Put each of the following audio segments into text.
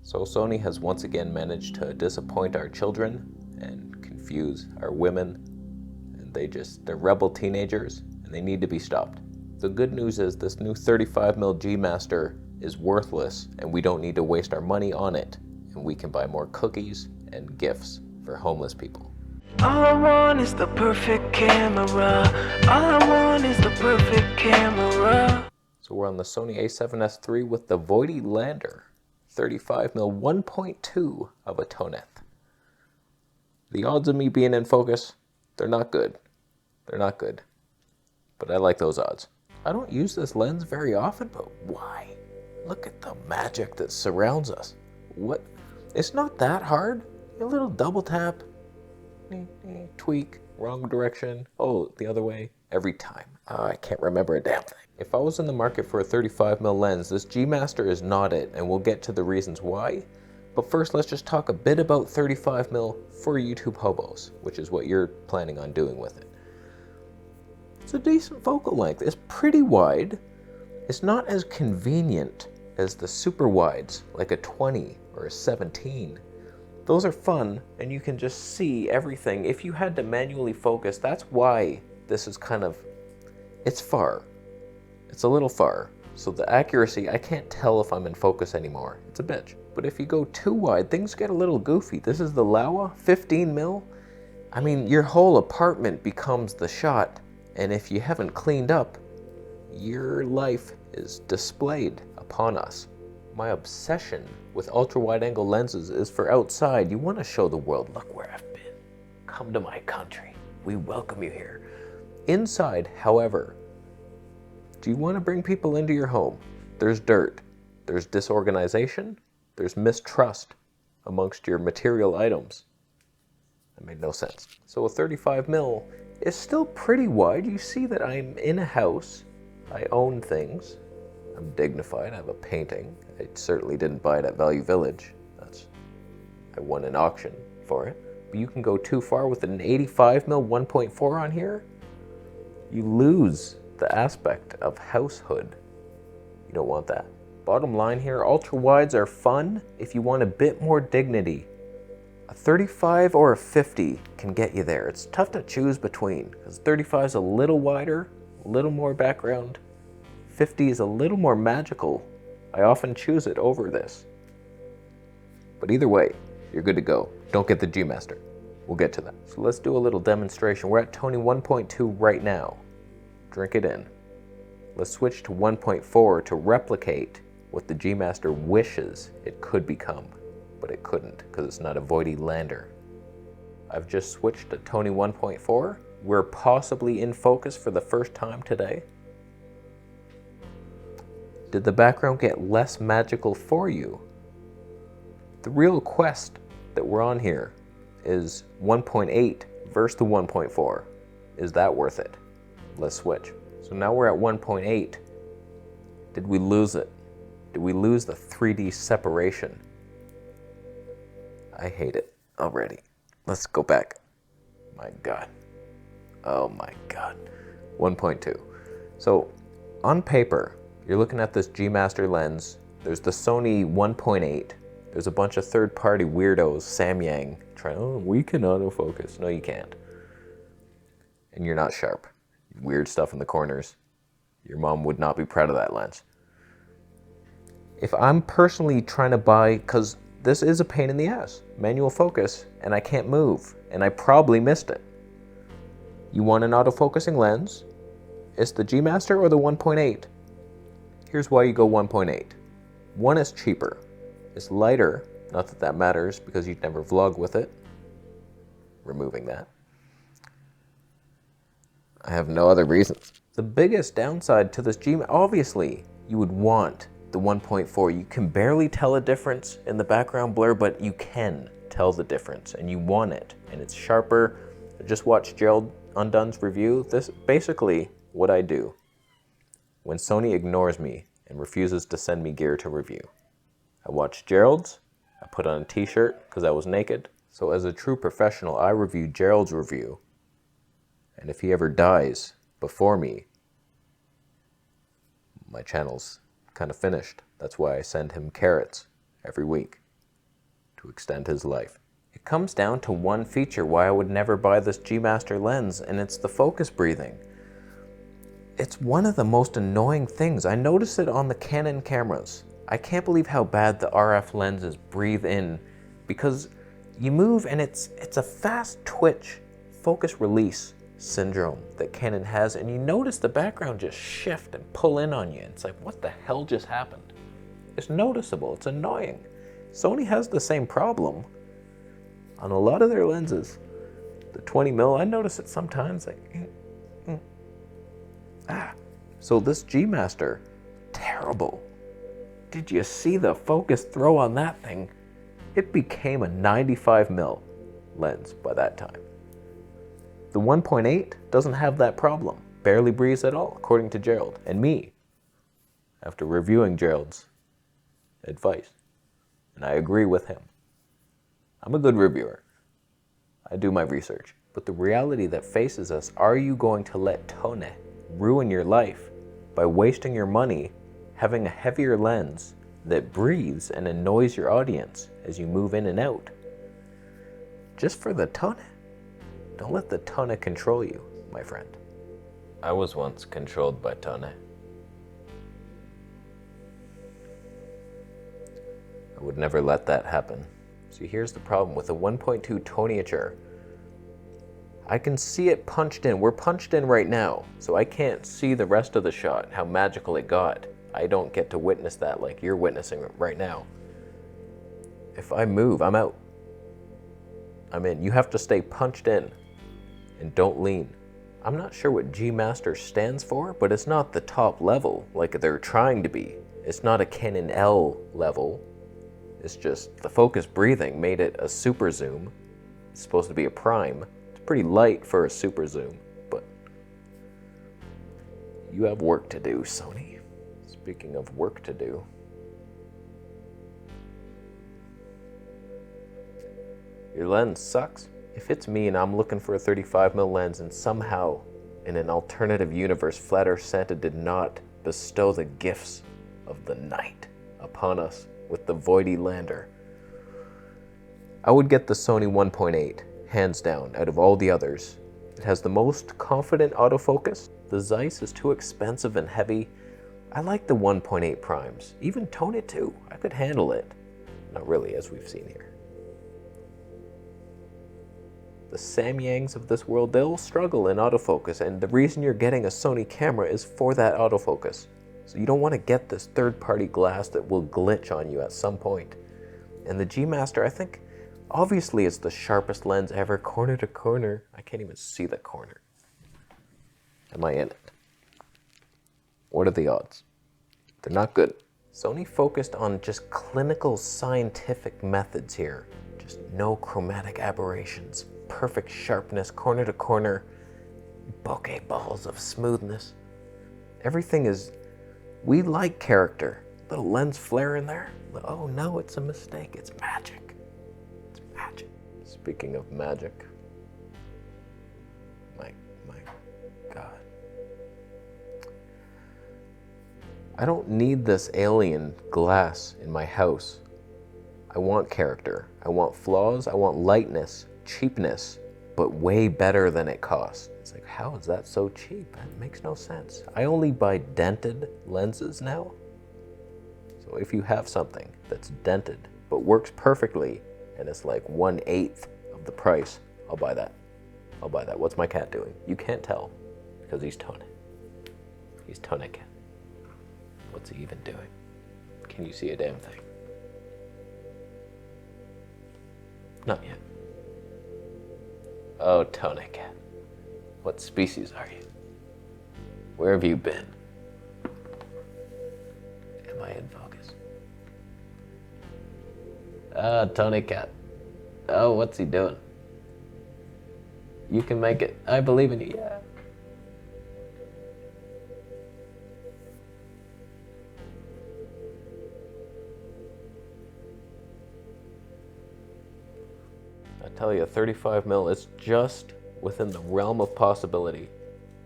So Sony has once again managed to disappoint our children and confuse our women, and they're rebel teenagers and they need to be stopped. The good news is this new 35mm G Master is worthless and we don't need to waste our money on it, and we can buy more cookies and gifts for homeless people. All I want is the perfect camera. All I want is the perfect camera. So we're on the Sony a7S III with the Voigtlander 35mm 1.2 of a toneth. The odds of me being in focus, they're not good. They're not good. But I like those odds. I don't use this lens very often, but why? Look at the magic that surrounds us. What? It's not that hard. A little double tap, tweak, wrong direction, oh, the other way, every time. I can't remember a damn thing. If I was in the market for a 35mm lens, this G Master is not it, and we'll get to the reasons why. But first, let's just talk a bit about 35mm for YouTube hobos, which is what you're planning on doing with it. It's a decent focal length. It's pretty wide. It's not as convenient as the super wides, like a 20 or a 17. Those are fun, and you can just see everything. If you had to manually focus, that's why this is it's far. It's a little far. So the accuracy, I can't tell if I'm in focus anymore. It's a bitch. But if you go too wide, things get a little goofy. This is the Laowa 15mm. I mean, your whole apartment becomes the shot, and if you haven't cleaned up, your life is displayed upon us. My obsession with ultra-wide-angle lenses is for outside. You want to show the world, look where I've been. Come to my country. We welcome you here. Inside, however, do you want to bring people into your home? There's dirt, there's disorganization, there's mistrust amongst your material items. That made no sense. So a 35mm is still pretty wide. You see that I'm in a house. I own things. I'm dignified. I have a painting. I certainly didn't buy it at Value Village. I won an auction for it. But you can go too far with an 85mm 1.4 on here. You lose the aspect of househood. You don't want that. Bottom line here, ultra wides are fun if you want a bit more dignity. A 35 or a 50 can get you there. It's tough to choose between because 35 is a little wider, a little more background. 50 is a little more magical. I often choose it over this. But either way, you're good to go. Don't get the G Master. We'll get to that. So let's do a little demonstration. We're at Tony 1.2 right now. Drink it in. Let's switch to 1.4 to replicate what the G Master wishes it could become, but it couldn't because it's not a Voigtlander. I've just switched to Tony 1.4. We're possibly in focus for the first time today. Did the background get less magical for you? The real quest that we're on here is 1.8 versus the 1.4. Is that worth it? Let's switch. So now we're at 1.8. Did we lose it? Did we lose the 3D separation? I hate it already. Let's go back. My God. Oh my God. 1.2. So on paper, you're looking at this G Master lens. There's the Sony 1.8. There's a bunch of third-party weirdos, Samyang, trying, oh, we can autofocus. No, you can't. And you're not sharp. Weird stuff in the corners. Your mom would not be proud of that lens. If I'm personally trying to buy, because this is a pain in the ass, manual focus, and I can't move, and I probably missed it. You want an autofocusing lens? It's the G Master or the 1.8. Here's why you go 1.8. One is cheaper. It's lighter, not that that matters because you'd never vlog with it. Removing that. I have no other reasons. The biggest downside to this G, obviously, you would want the 1.4. You can barely tell a difference in the background blur, but you can tell the difference, and you want it, and it's sharper. I just watched Gerald Undone's review. This is basically what I do when Sony ignores me and refuses to send me gear to review. I watch Gerald's, I put on a t-shirt because I was naked. So as a true professional, I review Gerald's review. And if he ever dies before me, my channel's kind of finished. That's why I send him carrots every week. to extend his life. It comes down to one feature why I would never buy this G-Master lens, and it's the focus breathing. It's one of the most annoying things. I notice it on the Canon cameras. I can't believe how bad the RF lenses breathe in, because you move and it's a fast twitch focus release syndrome that Canon has, and you notice the background just shift and pull in on you. It's like, what the hell just happened? It's noticeable, it's annoying. Sony has the same problem on a lot of their lenses. The 20mm, I notice it sometimes, like, So this G-Master, terrible. Did you see the focus throw on that thing? It became a 95mm lens by that time. The 1.8 doesn't have that problem. Barely breathes at all, according to Gerald and me, after reviewing Gerald's advice. And I agree with him. I'm a good reviewer. I do my research. But the reality that faces us, are you going to let Tone ruin your life by wasting your money having a heavier lens that breathes and annoys your audience as you move in and out? Just for the Tone? Don't let the Tone control you, my friend. I was once controlled by Tone. I would never let that happen. See, here's the problem with the 1.2 Toniature. I can see it punched in. We're punched in right now, so I can't see the rest of the shot, how magical it got. I don't get to witness that like you're witnessing right now. If I move, I'm out. I'm in. You have to stay punched in and don't lean. I'm not sure what G-Master stands for, but it's not the top level like they're trying to be. It's not a Canon L level. It's just the focus breathing made it a super zoom. It's supposed to be a prime. It's pretty light for a super zoom, but you have work to do, Sony. Speaking of work to do, your lens sucks. If it's me and I'm looking for a 35mm lens and somehow in an alternative universe, Flat Earth Santa did not bestow the gifts of the night upon us with the Voigtlander, I would get the Sony 1.8, hands down, out of all the others. It has the most confident autofocus. The Zeiss is too expensive and heavy. I like the 1.8 primes, even Tone 2. I could handle it. Not really, as we've seen here. The Samyangs of this world, they'll struggle in autofocus, and the reason you're getting a Sony camera is for that autofocus. So you don't want to get this third-party glass that will glitch on you at some point. And the G-Master, I think, obviously it's the sharpest lens ever, corner to corner. I can't even see the corner. Am I in it? What are the odds? They're not good. Sony focused on just clinical scientific methods here. Just no chromatic aberrations, perfect sharpness, corner to corner, bokeh balls of smoothness. Everything is, we like character. Little lens flare in there. Oh no, it's a mistake. It's magic. It's magic. Speaking of magic, my God. I don't need this alien glass in my house. I want character. I want flaws. I want lightness, cheapness, but way better than it costs. It's like, how is that so cheap? That makes no sense. I only buy dented lenses now. So if you have something that's dented but works perfectly and it's like 1/8 of the price, I'll buy that. I'll buy that. What's my cat doing? You can't tell because he's Tone. He's Tone cat. What's he even doing? Can you see a damn thing? Not yet. Oh, Tone cat. What species are you? Where have you been? Am I in focus? Oh, Tone cat. Oh, what's he doing? You can make it. I believe in you. Yeah. I tell you, 35mm is just within the realm of possibility.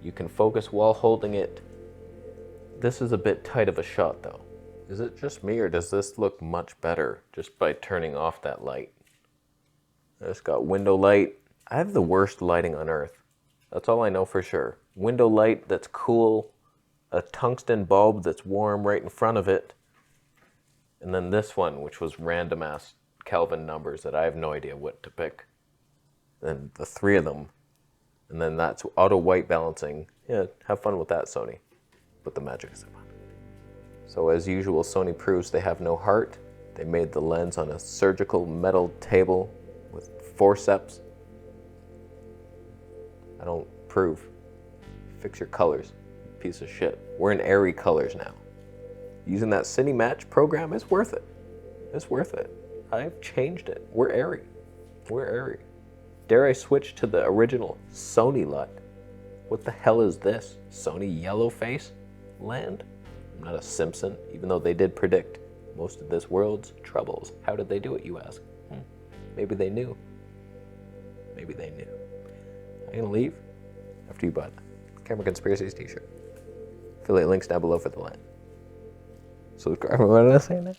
You can focus while holding it. This is a bit tight of a shot though. Is it just me, or does this look much better just by turning off that light? I just got window light. I have the worst lighting on earth. That's all I know for sure. Window light that's cool, a tungsten bulb that's warm right in front of it, and then this one, which was random ass Kelvin numbers that I have no idea what to pick. And the three of them, and then that's auto white balancing. Yeah, have fun with that, Sony. But the magic is in it. So as usual, Sony proves they have no heart. They made the lens on a surgical metal table with forceps. I don't prove. Fix your colors, piece of shit. We're in airy colors now. Using that Cine Match program is worth it. It's worth it. I've changed it. We're airy. We're airy. Dare I switch to the original Sony LUT? What the hell is this? Sony yellow face land? I'm not a Simpson, even though they did predict most of this world's troubles. How did they do it, you ask? Maybe they knew. Maybe they knew. I'm gonna leave after you bought Camera Conspiracies t-shirt. Affiliate links down below for the land. Subscribe. What did I say now?